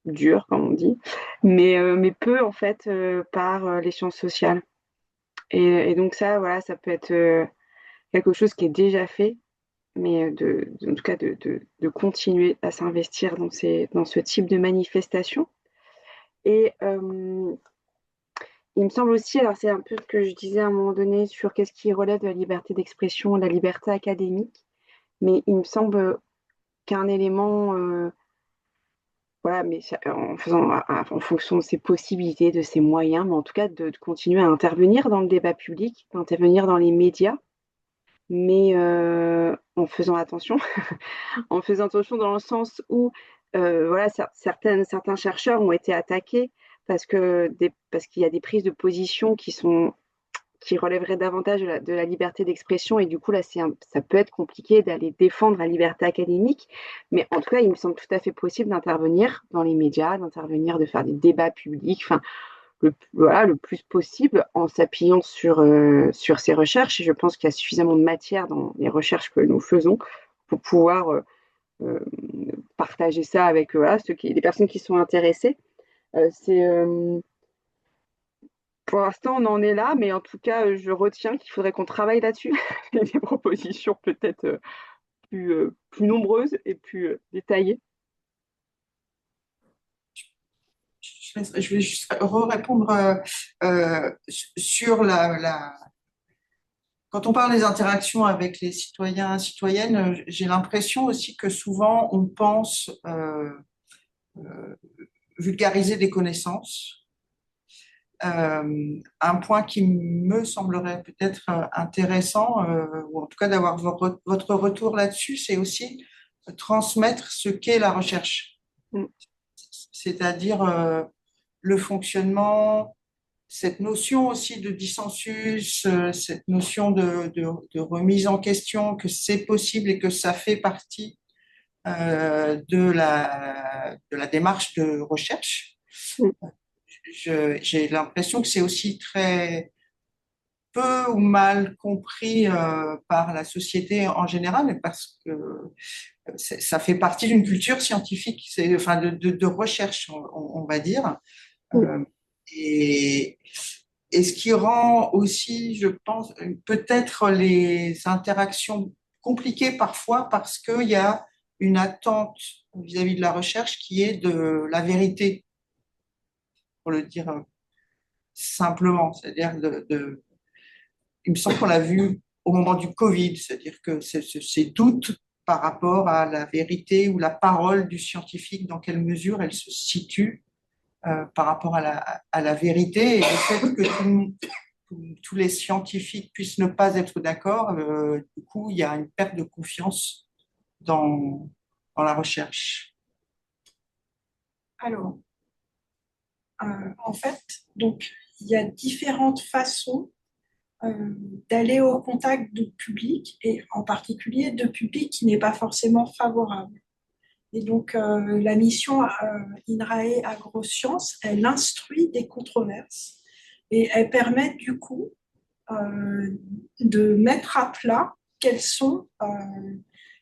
dures, comme on dit, mais peu en fait par les sciences sociales. Et donc ça, voilà, ça peut être quelque chose qui est déjà fait, mais en tout cas de continuer à s'investir dans ce type de manifestation. Et il me semble aussi, alors c'est un peu ce que je disais à un moment donné sur qu'est-ce qui relève de la liberté d'expression, la liberté académique, mais il me semble qu'un élément, voilà, mais en fonction de ses possibilités, de ses moyens, mais en tout cas de continuer à intervenir dans le débat public, d'intervenir dans les médias, mais en faisant attention, en faisant attention dans le sens où voilà, certains chercheurs ont été attaqués parce qu'il y a des prises de position qui relèveraient davantage de la liberté d'expression et du coup là ça peut être compliqué d'aller défendre la liberté académique, mais en tout cas il me semble tout à fait possible d'intervenir dans les médias, d'intervenir, de faire des débats publics, enfin voilà, le plus possible en s'appuyant sur ces recherches. Et je pense qu'il y a suffisamment de matière dans les recherches que nous faisons pour pouvoir euh, partager ça avec voilà, les personnes qui sont intéressées. C'est Pour l'instant, on en est là, mais en tout cas, je retiens qu'il faudrait qu'on travaille là-dessus. Et des propositions peut-être plus nombreuses et plus détaillées. Je vais juste répondre sur quand on parle des interactions avec les citoyens et citoyennes, j'ai l'impression aussi que souvent on pense euh, vulgariser des connaissances. Un point qui me semblerait peut-être intéressant, ou en tout cas d'avoir votre retour là-dessus, c'est aussi transmettre ce qu'est la recherche, Mm. c'est-à-dire le fonctionnement, cette notion aussi de dissensus, cette notion de remise en question, que c'est possible et que ça fait partie de la démarche de recherche. Mm. J'ai l'impression que c'est aussi très peu ou mal compris par la société en général, parce que ça fait partie d'une culture scientifique, enfin de recherche, on va dire. Mm. Euh, et, et ce qui rend aussi, je pense, peut-être les interactions compliquées parfois parce qu'il y a une attente vis-à-vis de la recherche qui est de la vérité, pour le dire simplement. C'est-à-dire il me semble qu'on l'a vu au moment du Covid, c'est-à-dire que ces doutes par rapport à la vérité ou la parole du scientifique, dans quelle mesure elle se situe par rapport à la vérité, et le fait que tous les scientifiques puissent ne pas être d'accord, du coup, il y a une perte de confiance dans la recherche. Alors, en fait, donc, il y a différentes façons d'aller au contact de public et en particulier de public qui n'est pas forcément favorable. Et donc, la mission INRAE Agrosciences, elle instruit des controverses et elle permet du coup de mettre à plat quels sont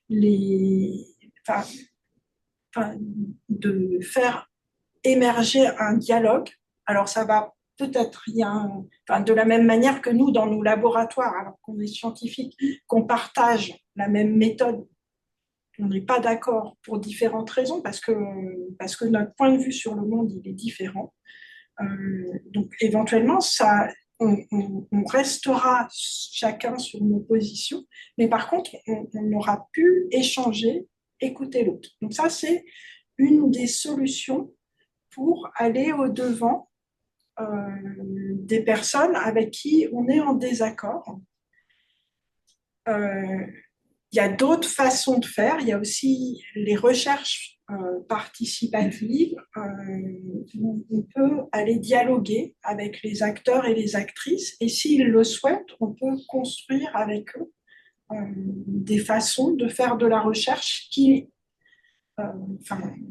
les... Enfin, de faire émerger un dialogue. Alors, ça va peut-être rien, enfin, de la même manière que nous, dans nos laboratoires, alors qu'on est scientifique, qu'on partage la même méthode, on n'est pas d'accord pour différentes raisons, parce que notre point de vue sur le monde, il est différent. Donc, éventuellement, on restera chacun sur nos positions, mais par contre, on aura pu échanger, écouter l'autre. Donc, ça, c'est une des solutions pour aller au-devant des personnes avec qui on est en désaccord. Il y a d'autres façons de faire. Il y a aussi les recherches participatives où on peut aller dialoguer avec les acteurs et les actrices. Et s'ils le souhaitent, on peut construire avec eux des façons de faire de la recherche qui,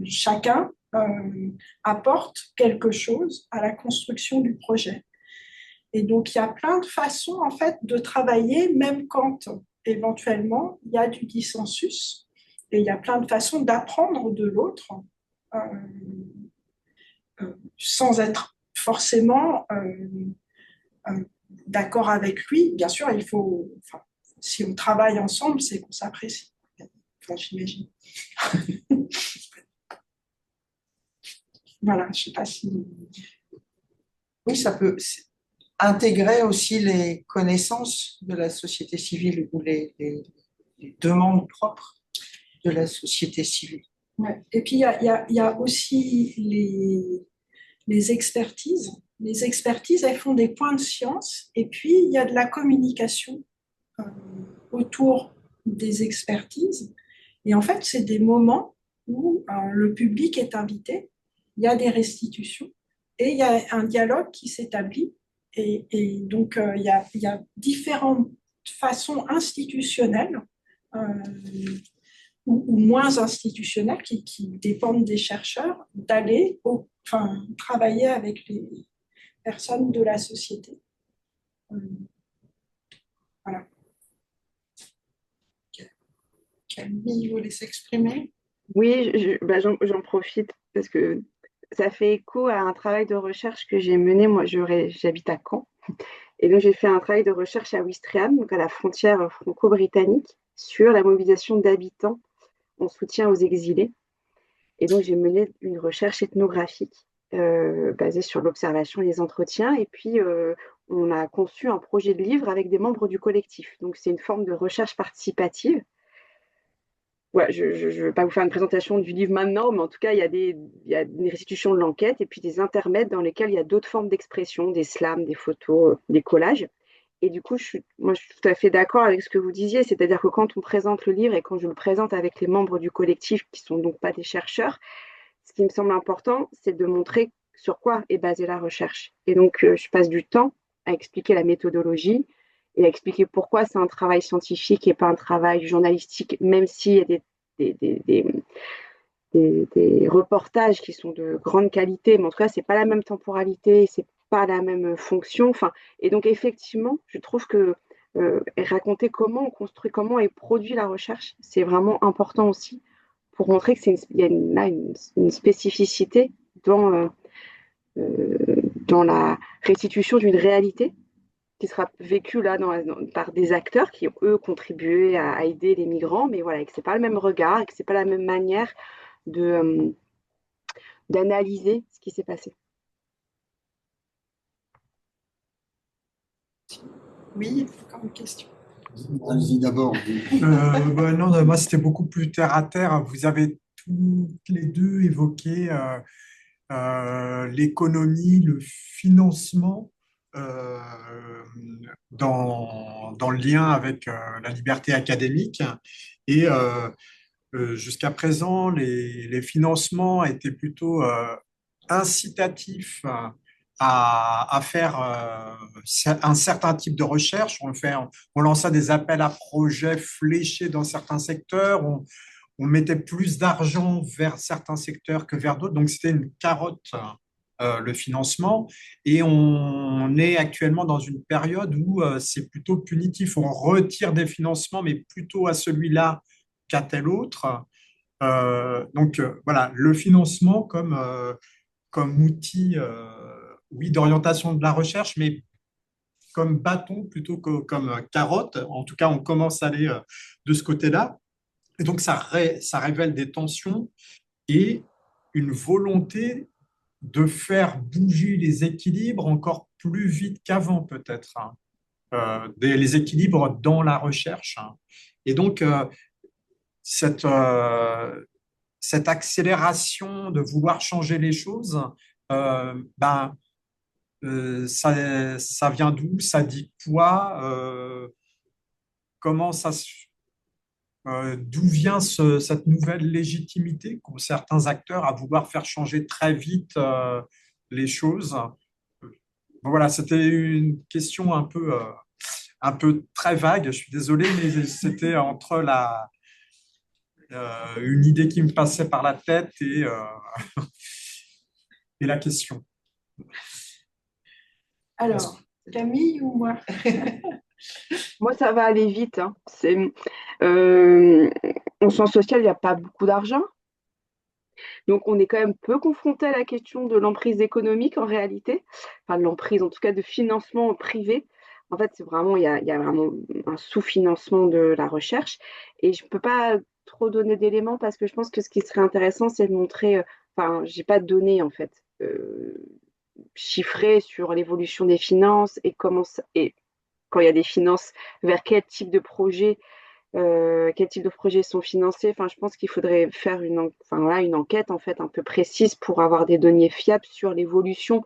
chacun apporte quelque chose à la construction du projet. Et donc, il y a plein de façons, en fait, de travailler, même quand, éventuellement, il y a du dissensus. Et il y a plein de façons d'apprendre de l'autre euh, sans être forcément d'accord avec lui. Bien sûr, il faut... Enfin, si on travaille ensemble, c'est qu'on s'apprécie. Enfin, j'imagine. Voilà, je ne sais pas si... Oui, ça peut intégrer aussi les connaissances de la société civile ou les demandes propres de la société civile. Ouais. Et puis, il y a aussi les expertises. Les expertises, elles font des points de science. Et puis, il y a de la communication autour des expertises. Et en fait, c'est des moments où le public est invité, il y a des restitutions et il y a un dialogue qui s'établit. Et donc, il y a différentes façons institutionnelles ou moins institutionnelles qui dépendent des chercheurs d'aller travailler avec les personnes de la société. Voilà. Camille, vous voulez s'exprimer? Oui, j'en profite parce que ça fait écho à un travail de recherche que j'ai mené. Moi, j'habite à Caen. Et donc, j'ai fait un travail de recherche à Ouistreham, donc à la frontière franco-britannique, sur la mobilisation d'habitants en soutien aux exilés. Et donc, j'ai mené une recherche ethnographique basée sur l'observation et les entretiens. Et puis, on a conçu un projet de livre avec des membres du collectif. Donc, c'est une forme de recherche participative. Ouais, je ne vais pas vous faire une présentation du livre maintenant, mais en tout cas, il y a une restitution de l'enquête et puis des intermèdes dans lesquels il y a d'autres formes d'expression, des slams, des photos, des collages. Et du coup, moi, je suis tout à fait d'accord avec ce que vous disiez, c'est-à-dire que quand on présente le livre et quand je le présente avec les membres du collectif, qui sont donc pas des chercheurs, ce qui me semble important, c'est de montrer sur quoi est basée la recherche. Et donc, je passe du temps à expliquer la méthodologie et à expliquer pourquoi c'est un travail scientifique et pas un travail journalistique, même s'il y a des, des, des, des reportages qui sont de grande qualité, mais en tout cas, c'est pas la même temporalité, c'est pas la même fonction. Enfin, et donc, effectivement, je trouve que raconter comment on construit, comment est produit la recherche, c'est vraiment important aussi pour montrer il y a une spécificité dans la restitution d'une réalité qui sera vécue là par des acteurs qui, eux, contribué à aider les migrants, mais voilà, et que ce n'est pas le même regard, et que ce n'est pas la même manière d'analyser ce qui s'est passé. Oui, encore une question. Allez-y d'abord. Non, moi, c'était beaucoup plus terre à terre. Vous avez toutes les deux évoqué l'économie, le financement euh, dans le lien avec la liberté académique. Et jusqu'à présent, les financements étaient plutôt incitatifs à faire un certain type de recherche. On lançait des appels à projets fléchés dans certains secteurs. on mettait plus d'argent vers certains secteurs que vers d'autres. Donc, c'était une carotte, le financement. Et on est actuellement dans une période où c'est plutôt punitif. On retire des financements, mais plutôt à celui-là qu'à tel autre. Voilà, le financement comme outil, oui, d'orientation de la recherche, mais comme bâton plutôt que comme carotte. En tout cas, on commence à aller de ce côté-là. Et donc, ça révèle des tensions et une volonté de faire bouger les équilibres encore plus vite qu'avant, peut-être, hein. Les équilibres dans la recherche, hein. Et donc, cette, cette accélération de vouloir changer les choses, ben, ça vient d'où? Ça dit quoi? Comment ça se d'où vient cette nouvelle légitimité qu'ont certains acteurs à vouloir faire changer très vite les choses? Bon, voilà, c'était une question un peu très vague. Je suis désolé, mais c'était entre une idée qui me passait par la tête et la question. Alors, Camille ou moi? Moi, ça va aller vite, hein. En sciences sociales, il n'y a pas beaucoup d'argent. Donc, on est quand même peu confronté à la question de l'emprise économique en réalité. Enfin, de l'emprise, en tout cas, de financement privé. En fait, c'est vraiment, il y a vraiment un sous-financement de la recherche. Et je ne peux pas trop donner d'éléments parce que je pense que ce qui serait intéressant, c'est de montrer. Enfin, j'ai pas de données, en fait, chiffrées sur l'évolution des finances et et quand il y a des finances, vers quel type de projets sont financés. Enfin, je pense qu'il faudrait faire une enquête en fait un peu précise pour avoir des données fiables sur l'évolution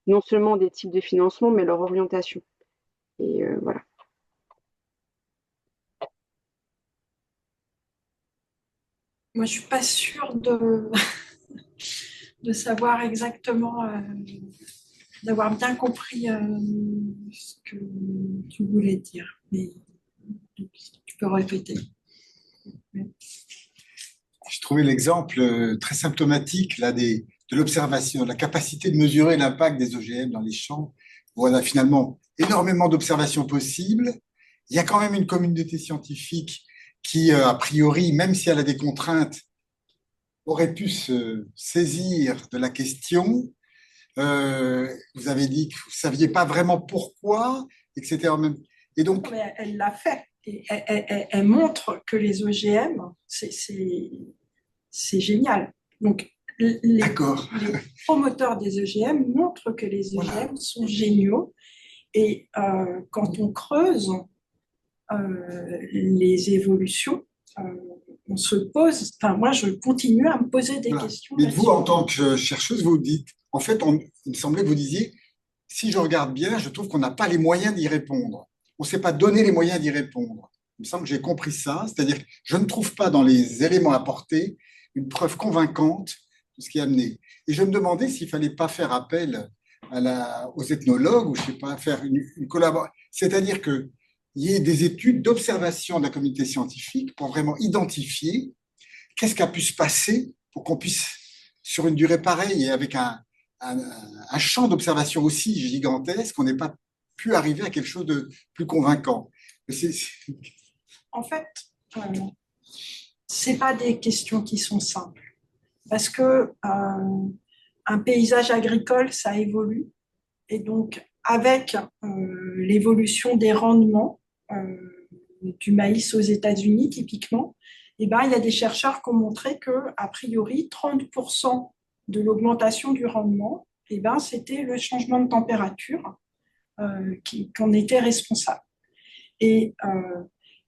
non seulement des types de financement, mais leur orientation. Et voilà. Moi, je suis pas sûre de savoir exactement, d'avoir bien compris ce que tu voulais dire. Mais tu peux répéter. Je trouvais l'exemple très symptomatique là, de l'observation, la capacité de mesurer l'impact des OGM dans les champs. Voilà finalement énormément d'observations possibles. Il y a quand même une communauté scientifique qui, a priori, même si elle a des contraintes, aurait pu se saisir de la question. Vous avez dit que vous ne saviez pas vraiment pourquoi, etc. Et donc, mais elle l'a fait. Et elle montre que les OGM, c'est génial. Donc, les promoteurs des OGM montrent que les OGM sont géniaux. Et quand on creuse les évolutions, on se pose, enfin moi je continue à me poser des questions. Mais vous, en tant que chercheuse, vous dites, en fait, il me semblait que vous disiez, si je regarde bien, je trouve qu'on n'a pas les moyens d'y répondre. On ne s'est pas donné les moyens d'y répondre. Il me semble que j'ai compris ça, c'est-à-dire que je ne trouve pas dans les éléments apportés une preuve convaincante de ce qui est amené. Et je me demandais s'il ne fallait pas faire appel aux ethnologues ou je ne sais pas, faire une collaboration. C'est-à-dire qu'il y ait des études d'observation de la communauté scientifique pour vraiment identifier qu'est-ce qui a pu se passer pour qu'on puisse, sur une durée pareille et avec un champ d'observation aussi gigantesque, on n'ait pas pu arriver à quelque chose de plus convaincant. En fait, ce n'est pas des questions qui sont simples. Parce que un paysage agricole, ça évolue. Et donc, avec l'évolution des rendements du maïs aux États-Unis, typiquement, eh ben, il y a des chercheurs qui ont montré qu'a priori, 30% de l'augmentation du rendement, eh ben, c'était le changement de température qu'on était responsable. Et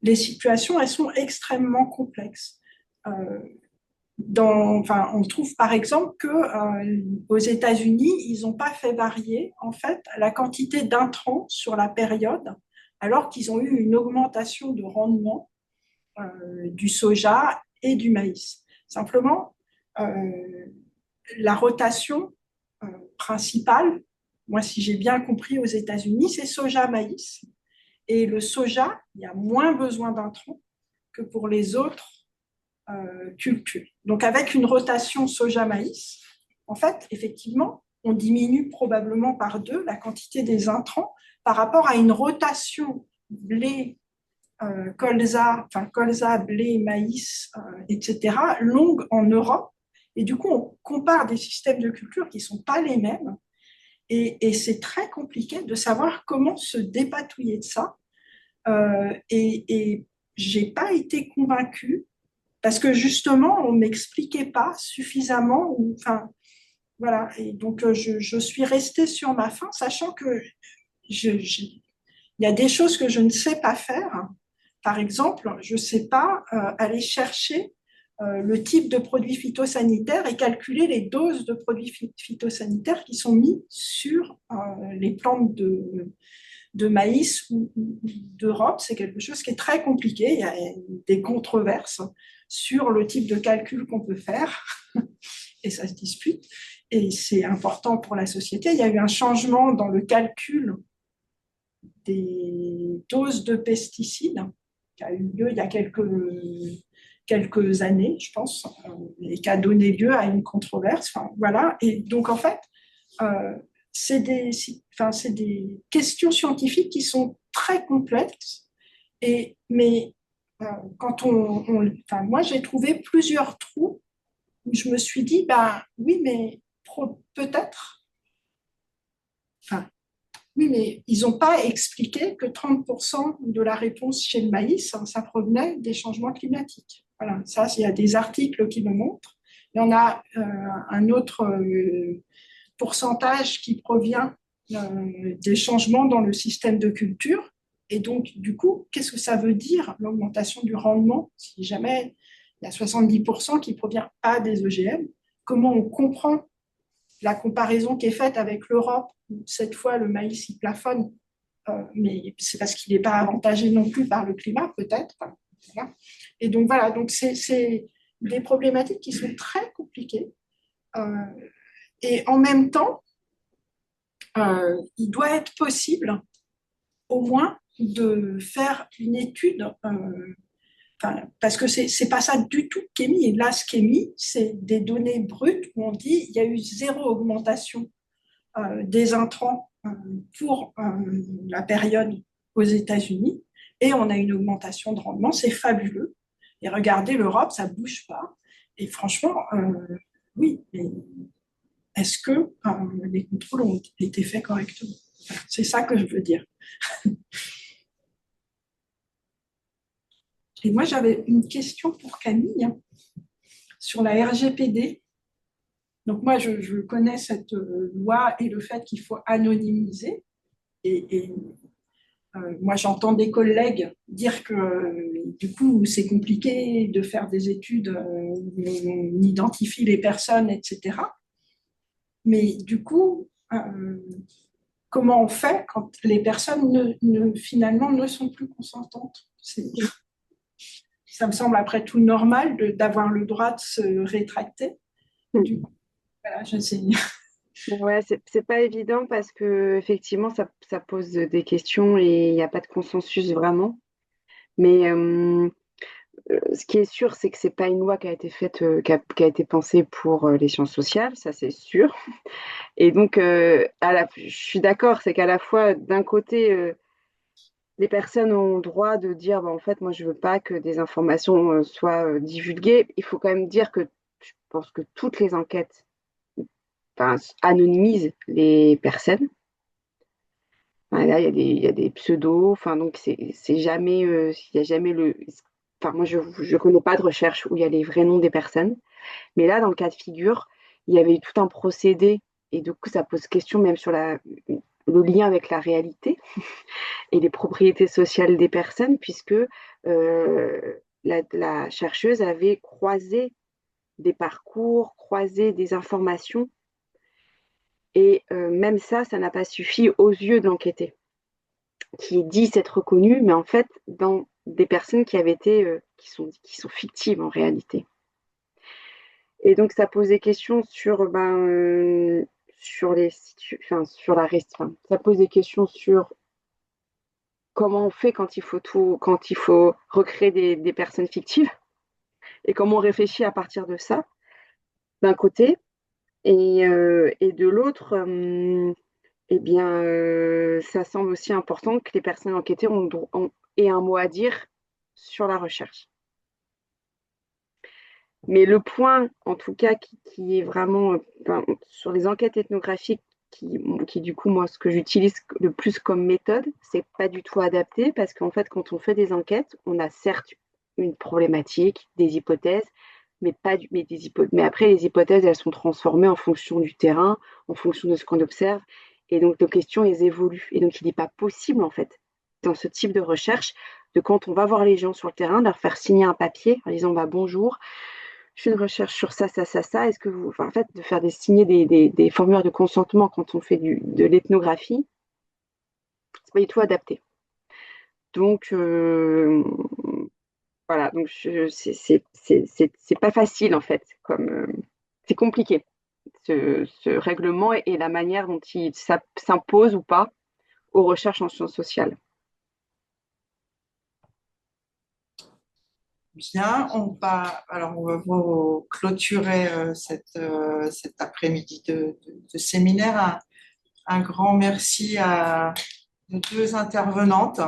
les situations, elles sont extrêmement complexes. On trouve par exemple qu'aux États-Unis, ils n'ont pas fait varier en fait la quantité d'intrants sur la période, alors qu'ils ont eu une augmentation de rendement du soja et du maïs. Simplement, la rotation principale, moi si j'ai bien compris aux États-Unis, c'est soja-maïs. Et le soja, il y a moins besoin d'intrants que pour les autres culture. Donc, avec une rotation soja-maïs, en fait, effectivement, on diminue probablement par 2 la quantité des intrants par rapport à une rotation blé, colza, blé, maïs, etc., longue en Europe. Et du coup, on compare des systèmes de culture qui ne sont pas les mêmes. Et c'est très compliqué de savoir comment se dépatouiller de ça. Et je n'ai pas été convaincue parce que justement, on ne m'expliquait pas suffisamment. Enfin, voilà. Et donc, je suis restée sur ma faim, sachant que il y a des choses que je ne sais pas faire. Par exemple, je ne sais pas aller chercher le type de produits phytosanitaires et calculer les doses de produits phytosanitaires qui sont mis sur les plantes de maïs ou d'Europe. C'est quelque chose qui est très compliqué. Il y a des controverses sur le type de calcul qu'on peut faire et ça se dispute. Et c'est important pour la société. Il y a eu un changement dans le calcul des doses de pesticides qui a eu lieu il y a quelques années, je pense, et qui a donné lieu à une controverse. Enfin, voilà. Et donc, en fait, c'est des questions scientifiques qui sont très complexes. Mais quand moi, j'ai trouvé plusieurs trous où je me suis dit, ben oui, mais peut-être. Enfin, oui, mais ils n'ont pas expliqué que 30% de la réponse chez le maïs, ça provenait des changements climatiques. Voilà, ça, il y a des articles qui le montrent. Il y en a un autre pourcentage qui provient des changements dans le système de culture. Et donc, du coup, qu'est-ce que ça veut dire l'augmentation du rendement si jamais il y a 70% qui ne provient pas des OGM? Comment on comprend la comparaison qui est faite avec l'Europe, où cette fois le maïs il plafonne, mais c'est parce qu'il n'est pas avantagé non plus par le climat, peut-être. Voilà. Et donc voilà, donc c'est des problématiques qui sont très compliquées. Et en même temps, il doit être possible, au moins, de faire une étude. Parce que c'est pas ça du tout qui est mis. Et là, ce qui est mis, c'est des données brutes où on dit il y a eu 0 augmentation des intrants pour la période aux États-Unis et on a une augmentation de rendement, c'est fabuleux. Et regardez, l'Europe, ça ne bouge pas. Et franchement, oui, est-ce que les contrôles ont été faits correctement? C'est ça que je veux dire. Et moi, j'avais une question pour Camille sur la RGPD. Donc moi, je connais cette loi et le fait qu'il faut anonymiser. Et moi, j'entends des collègues dire que du coup, c'est compliqué de faire des études où on identifie les personnes, etc. Mais du coup, comment on fait quand les personnes finalement ne sont plus consentantes? Ça me semble après tout normal d'avoir le droit de se rétracter. Du coup, voilà, je sais. Ouais, c'est pas évident parce que effectivement ça pose des questions et il n'y a pas de consensus vraiment. Mais ce qui est sûr, c'est que c'est pas une loi qui a été faite, qui a été pensée pour les sciences sociales, ça c'est sûr. Et donc, je suis d'accord, c'est qu'à la fois, d'un côté, les personnes ont droit de dire, bah, en fait, moi, je veux pas que des informations soient divulguées. Il faut quand même dire que je pense que toutes les enquêtes, enfin, anonymisent les personnes. Enfin, là, il y a des pseudos, enfin, donc c'est jamais, il y a jamais le. Enfin, moi, je connais pas de recherche où il y a les vrais noms des personnes. Mais là, dans le cas de figure, il y avait eu tout un procédé et du coup, ça pose question même sur le lien avec la réalité et les propriétés sociales des personnes, puisque la chercheuse avait croisé des parcours, croisé des informations, et même ça n'a pas suffi aux yeux de l'enquêté, qui dit s'être reconnu, mais en fait, dans des personnes qui avaient été, qui sont fictives en réalité. Et donc, ça pose des questions sur, sur sur la ça pose des questions sur comment on fait quand il faut recréer des personnes fictives. et comment on réfléchit à partir de ça, d'un côté, et de l'autre, eh bien, ça semble aussi important que les personnes enquêtées aient un mot à dire sur la recherche. Mais le point, en tout cas, qui est vraiment sur les enquêtes ethnographiques, qui du coup, moi, ce que j'utilise le plus comme méthode, c'est pas du tout adapté parce qu'en fait, quand on fait des enquêtes, on a certes une problématique, des hypothèses, mais après, les hypothèses, elles sont transformées en fonction du terrain, en fonction de ce qu'on observe. Et donc, nos questions, elles évoluent. Et donc, il n'est pas possible, en fait, dans ce type de recherche, de quand on va voir les gens sur le terrain, de leur faire signer un papier en disant, bonjour, je fais une recherche sur ça, ça, ça, ça. Est-ce que vous, en fait, de faire signer des formulaires de consentement quand on fait de l'ethnographie, c'est pas du tout adapté. Donc, voilà, donc c'est pas facile en fait, c'est compliqué ce règlement et la manière dont il s'impose ou pas aux recherches en sciences sociales. Bien, on va clôturer cet après-midi de séminaire. Un grand merci à nos deux intervenantes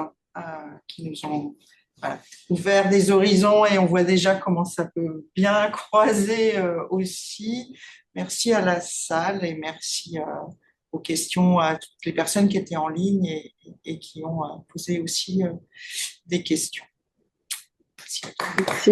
qui nous ont ouvert des horizons et on voit déjà comment ça peut bien croiser aussi. Merci à la salle et merci aux questions à toutes les personnes qui étaient en ligne et qui ont posé aussi des questions. Merci. Merci.